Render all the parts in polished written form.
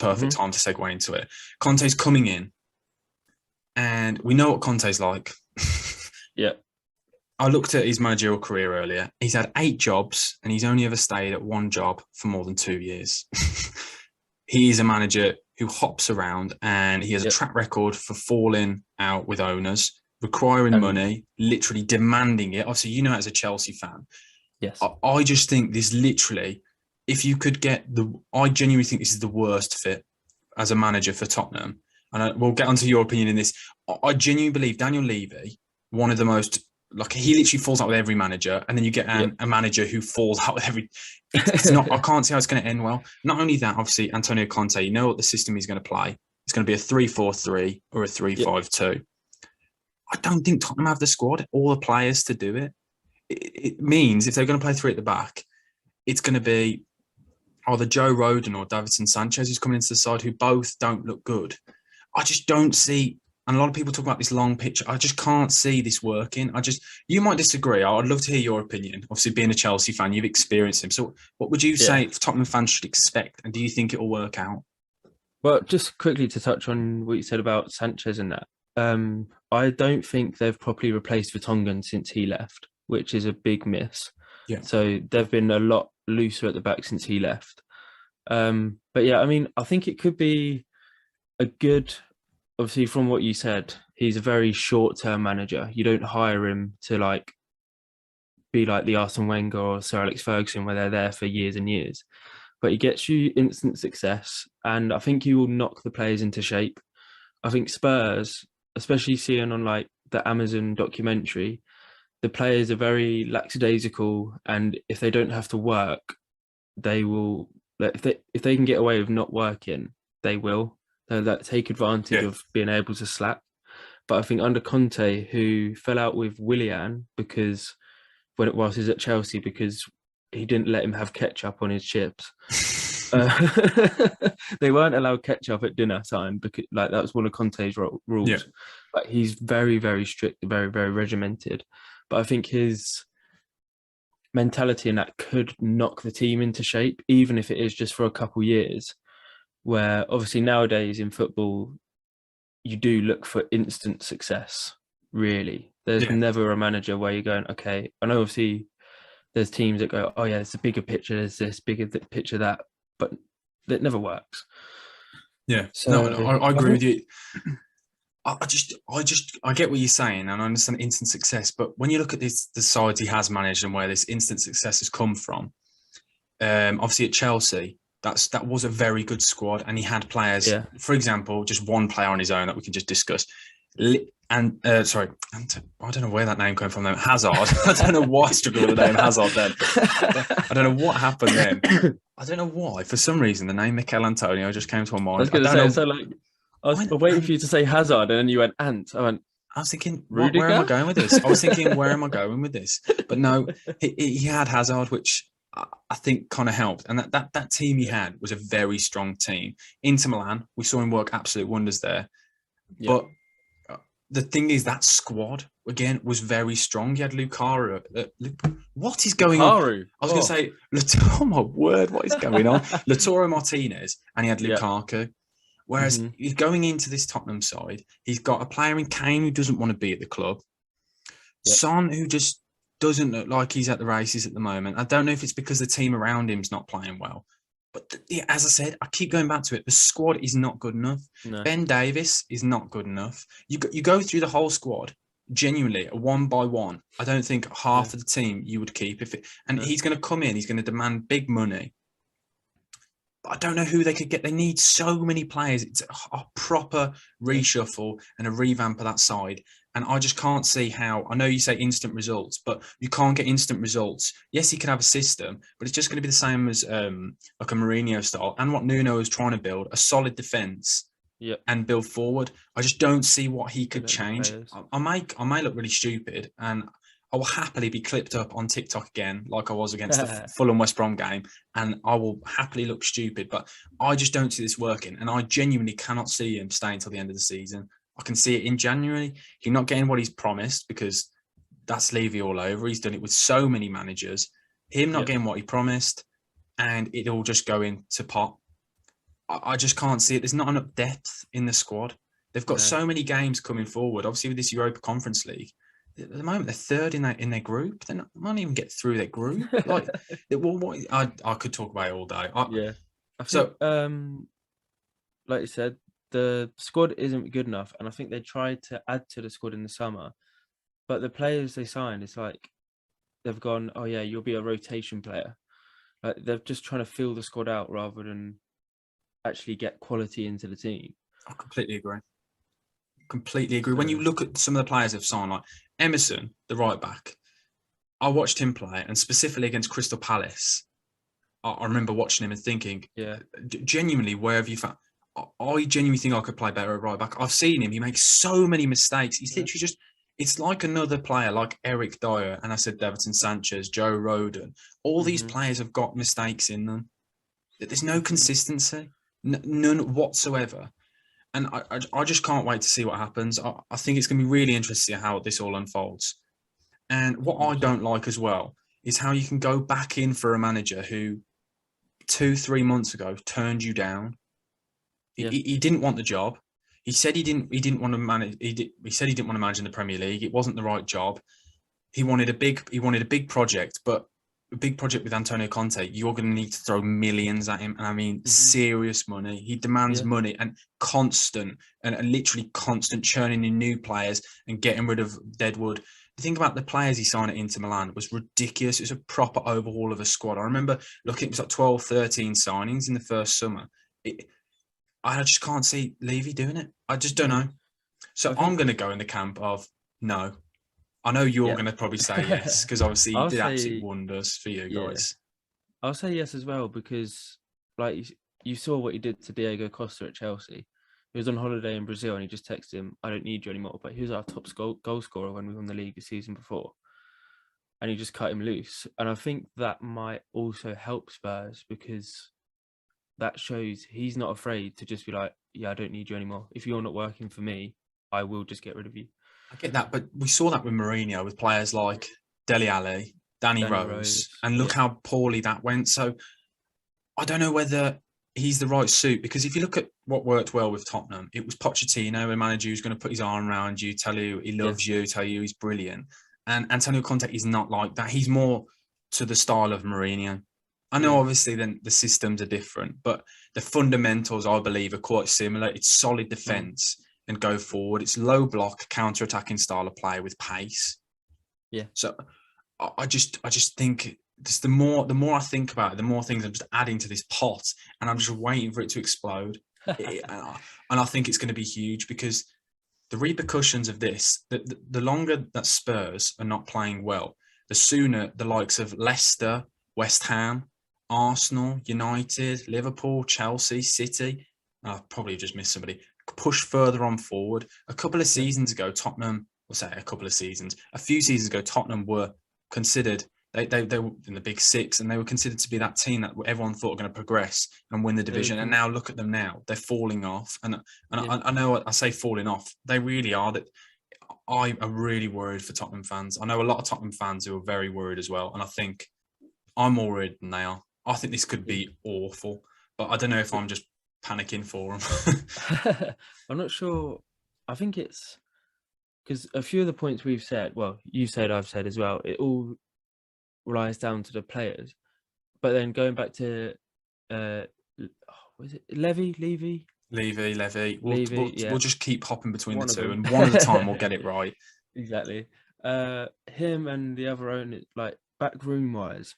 perfect time to segue into it. Conte's coming in, and we know what Conte's like. Yeah. I looked at his managerial career earlier. He's had 8 jobs, and he's only ever stayed at one job for more than 2 years. He is a manager who hops around, and he has a track record for falling out with owners, requiring money, literally demanding it. Obviously, you know, as a Chelsea fan, yes, I just think this literally, if you could get I genuinely think this is the worst fit as a manager for Tottenham. And we'll get onto your opinion in this. I genuinely believe Daniel Levy, one of the most, like, he literally falls out with every manager, and then you get a manager who falls out with every. It's not. I can't see how it's going to end well. Not only that, obviously, Antonio Conte, you know what the system he's going to play. It's going to be a 3-4-3 or a 3-5-2. I don't think Tottenham have the squad, all the players to do it. It means if they're going to play 3 at the back, it's going to be either Joe Rodon or Davinson Sanchez who's coming into the side, who both don't look good. I just don't see. And a lot of people talk about this long pitch. I just can't see this working. You might disagree. I'd love to hear your opinion. Obviously, being a Chelsea fan, you've experienced him. So what would you say Tottenham fans should expect? And do you think it will work out? Well, just quickly to touch on what you said about Sanchez and that. I don't think they've properly replaced Vertonghen since he left, which is a big miss. Yeah. So they've been a lot looser at the back since he left. But yeah, I mean, I think it could be a good... Obviously, from what you said, he's a very short-term manager. You don't hire him to be like the Arsene Wenger or Sir Alex Ferguson, where they're there for years and years. But he gets you instant success, and I think he will knock the players into shape. I think Spurs, especially seeing on the Amazon documentary, the players are very lackadaisical, and if they don't have to work, they will. If they can get away with not working, they will. That take advantage of being able to slack. But I think under Conte, who fell out with Willian because whilst he was at Chelsea, because he didn't let him have ketchup on his chips. They weren't allowed ketchup at dinner time because that was one of Conte's rules. Yeah. But he's very, very strict, very, very regimented. But I think his mentality in that could knock the team into shape, even if it is just for a couple years. Where obviously nowadays in football, you do look for instant success, really. There's never a manager where you're going, okay, I know obviously there's teams that go, oh yeah, it's a bigger picture, there's this bigger picture that, but that never works. Yeah, so I agree with you. I get what you're saying, and I understand instant success, but when you look at the sides he has managed and where this instant success has come from, obviously at Chelsea, that was a very good squad, and he had players. Yeah. For example, just one player on his own that we can just discuss. I don't know where that name came from. Then Hazard. I don't know why I struggled with the name Hazard. Then I don't know what happened then. I don't know why. For some reason, the name Mikel Antonio just came to my mind. I was going to say, I was waiting for you to say Hazard, and then you went Ant. I was thinking, where am I going with this? I was thinking, where am I going with this? But no, he had Hazard, which I think kind of helped. And that team he had was a very strong team. Inter Milan, we saw him work absolute wonders there. Yeah. But the thing is, that squad, again, was very strong. He had Lukaku. What is going on? I was going to say, oh my word, what is going on? Lautaro Martinez, and he had Lukaku. Yeah. Whereas he's going into this Tottenham side, he's got a player in Kane who doesn't want to be at the club. Yeah. Son, who just doesn't look like he's at the races at the moment. I don't know if it's because the team around him's not playing well. But as I said, I keep going back to it. The squad is not good enough. No. Ben Davies is not good enough. You go through the whole squad, genuinely, one by one. I don't think half of the team you would keep. He's going to come in, he's going to demand big money. But I don't know who they could get. They need so many players. It's a proper reshuffle and a revamp of that side. And I just can't see how. I know you say instant results, but you can't get instant results. Yes, he can have a system, but it's just going to be the same as like a Mourinho style. And what Nuno is trying to build, a solid defence and build forward. I just don't see what he could change. I may look really stupid, and I will happily be clipped up on TikTok again, like I was against the Fulham West Brom game, and I will happily look stupid. But I just don't see this working, and I genuinely cannot see him staying until the end of the season. I can see it in January. He's not getting what he's promised, because that's Levy all over. He's done it with so many managers. Him not getting what he promised, and it all just going to pot. I just can't see it. There's not enough depth in the squad. They've got so many games coming forward. Obviously, with this Europa Conference League, at the moment they're third in their group. They might even get through their group. Like, I could talk about it all day. I think, like you said, the squad isn't good enough, and I think they tried to add to the squad in the summer, but the players they signed, it's like they've gone, oh yeah, you'll be a rotation player. Like, they're just trying to fill the squad out rather than actually get quality into the team. I completely agree. When you look at some of the players they've signed, like Emerson, the right back, I watched him play, and specifically against Crystal Palace, I remember watching him and thinking, genuinely, where have you found? I genuinely think I could play better at right back. I've seen him; he makes so many mistakes. He's literally just. It's like another player, like Eric Dyer, and I said Davinson Sanchez, Joe Rodon. All these players have got mistakes in them. There's no consistency, none whatsoever. And I just can't wait to see what happens. I think it's going to be really interesting how this all unfolds. And what I don't like as well is how you can go back in for a manager who 2-3 months ago turned you down. He didn't want the job. He said he didn't want to manage. He said he didn't want to manage in the Premier League. It wasn't the right job. He wanted a big project, but a big project with Antonio Conte, you're going to need to throw millions at him. And I mean, serious money. He demands money and literally constant churning in new players and getting rid of deadwood. The thing about the players he signed at Inter Milan was ridiculous. It was a proper overhaul of a squad. I remember looking, it was like 12, 13 signings in the first summer. I just can't see Levy doing it. I just don't know. So I'm going to go in the camp of no. I know you're going to probably say yes, because obviously he did absolute wonders for you guys. I'll say yes as well, because like you saw what he did to Diego Costa at Chelsea. He was on holiday in Brazil and he just texted him, I don't need you anymore. But he was our top goal scorer when we won the league the season before. And he just cut him loose. And I think that might also help Spurs, because that shows he's not afraid to just be like, yeah, I don't need you anymore. If you're not working for me, I will just get rid of you. I get that, but we saw that with Mourinho, with players like Dele Alli, Danny Rose, and look how poorly that went. So I don't know whether he's the right suit, because if you look at what worked well with Tottenham, it was Pochettino, a manager who's going to put his arm around you, tell you he loves you, tell you he's brilliant. And Antonio Conte is not like that. He's more to the style of Mourinho. I know obviously then the systems are different, but the fundamentals, I believe, are quite similar. It's solid defence and go forward. It's low block, counter-attacking style of play with pace. Yeah. So I just think the more I think about it, the more things I'm just adding to this pot, and I'm just waiting for it to explode. And I think it's going to be huge, because the repercussions of this, the longer that Spurs are not playing well, the sooner the likes of Leicester, West Ham, Arsenal, United, Liverpool, Chelsea, City, I've probably just missed somebody, push further on forward. A couple of seasons ago, Tottenham, a few seasons ago, Tottenham were considered, they were in the big six, and they were considered to be that team that everyone thought were going to progress and win the division. And now look at them now. They're falling off. And I know I say falling off. They really are. That I am really worried for Tottenham fans. I know a lot of Tottenham fans who are very worried as well. And I think I'm more worried than they are. I think this could be awful. But I don't know if I'm just panicking for them. I'm not sure. I think it's because a few of the points we've said, well, you said, I've said as well, it all relies down to the players. But then going back to was it Levy? We'll just keep hopping between the two, and one at a time we'll get it right. Exactly. Him and the other owner, like backroom wise,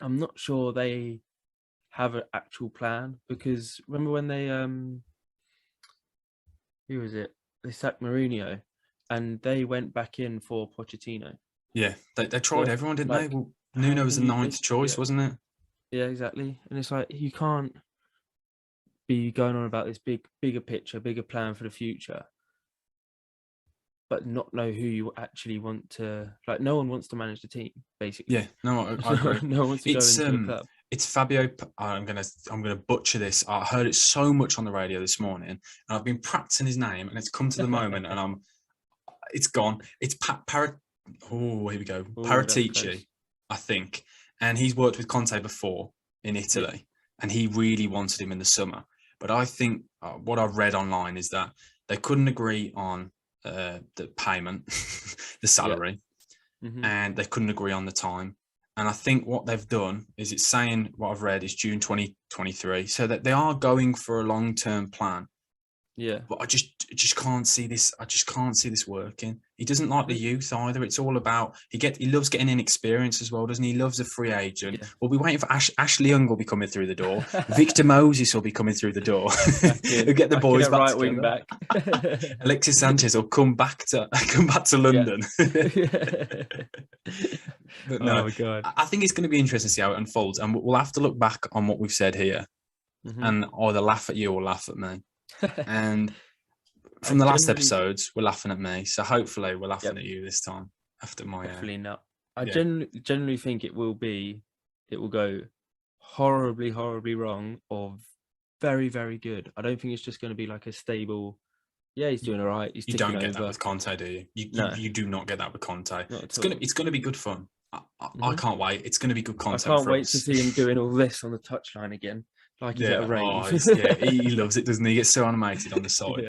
I'm not sure they have an actual plan, because remember when they who was it? They sacked Mourinho and they went back in for Pochettino. Yeah, they tried everyone, didn't they? Well, Nuno was the ninth choice, wasn't it? Yeah, exactly. And it's like, you can't be going on about this bigger picture, bigger plan for the future, but not know who you actually want to. Like, no one wants to manage the team, basically. Yeah, no, I agree. No one wants to go into the club. It's Fabio. I'm gonna butcher this. I heard it so much on the radio this morning, and I've been practicing his name, and it's come to the moment, and it's gone. It's here we go. Paratici, I think, and he's worked with Conte before in Italy, and he really wanted him in the summer. But I think what I've read online is that they couldn't agree on the payment, the salary, and they couldn't agree on the time. And I think what they've done is, it's saying, what I've read is June 2023, so that they are going for a long-term plan. Yeah. But I just can't see this. I just can't see this working. He doesn't like the youth either. It's all about, he loves getting in experience as well, doesn't he? He loves a free agent. Yeah. We'll be waiting for Ashley Young will be coming through the door. Victor Moses will be coming through the door. He'll get the boys back right wing back. Alexis Sanchez will come back to London. But no, oh my God. I think it's going to be interesting to see how it unfolds, and we'll have to look back on what we've said here, and either laugh at you or laugh at me. And from the last episodes, we're laughing at me, so hopefully we're laughing at you this time. After my definitely not. I generally think it will go horribly wrong, or very, very good. I don't think it's just going to be like a stable. Yeah, he's doing all right. You don't get that with Conte, do you? You do not get that with Conte. It's gonna be good fun. I can't wait. It's going to be good content. I can't wait to see him doing all this on the touchline again, like he's at a rave. He loves it, doesn't he? He gets so animated on the side.